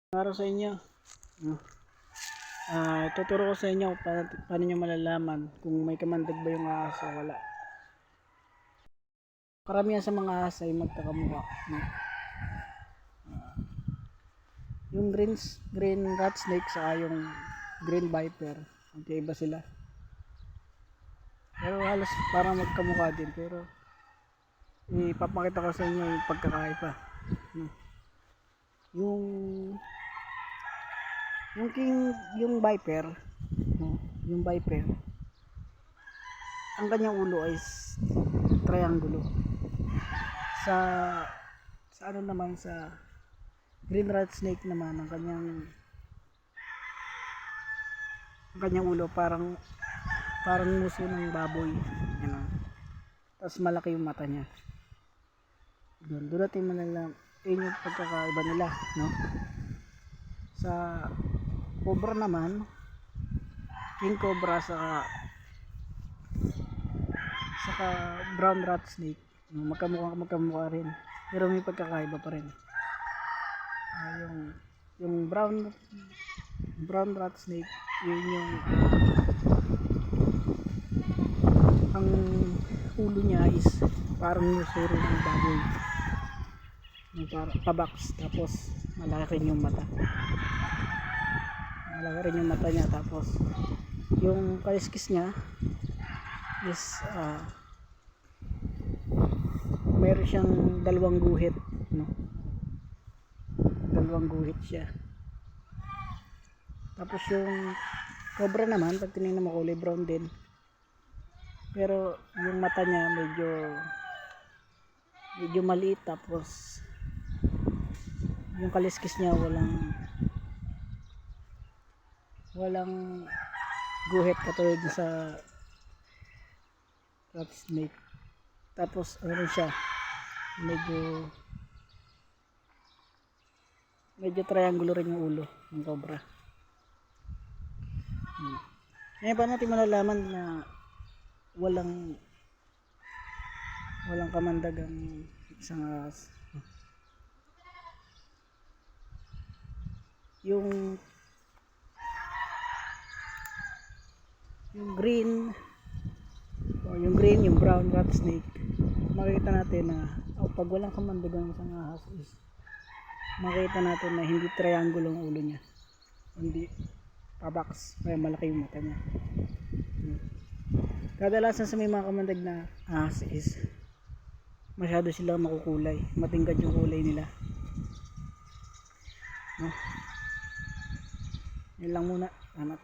Para sa inyo, tuturo ko sa inyo paano nyo malalaman kung may kamandag ba yung ahas o wala. Karamihan sa mga ahas ay magkakamukha, no? Yung green rat snake sa yung green viper, magkaiba sila. Pero halos parang magkamukha din, pero ipapakita ko sa inyo yung pagkakaiba, no? Yung viper, no? Yung viper, ang kanyang ulo ay triangulo. Sa ano naman, sa green rat snake naman, ang kanyang ulo parang nguso ng baboy, ano. Tapos malaki yung mata niya. Doon natin malalaman yung pagkakaiba nila, no? Sa cobra naman, king cobra sa brown rat snake, magkamukha rin, pero may pagkakaiba pa rin. Yung brown rat snake, yun yung ang ulo niya is parang nusuro ng baboy, yung parang pabaks, tapos malaki rin yung mata niya. Tapos yung kaliskis niya is meron siyang dalawang guhit, no? Dalawang guhit siya. Tapos yung cobra naman, pag tinignan mo, kulay brown din, pero yung mata niya medyo maliit. Tapos yung kaliskis niya walang guhit katulad sa rat snake. Tapos ano siya, medyo triangular rin yung ulo ng cobra. Ngayon, paano natin malalaman na walang kamandag ang isang ahas? Yung green, yung brown rat snake, makikita natin na pag walang kamandag ang isang ahas is makikita natin na hindi triangle ang ulo niya, hindi pabaks, kaya malaki yung mata niya. Kadalasan sa may mga kamandag na ahas is masyado silang makukulay, matingkad yung kulay nila, no? Yun lang muna. Salamat.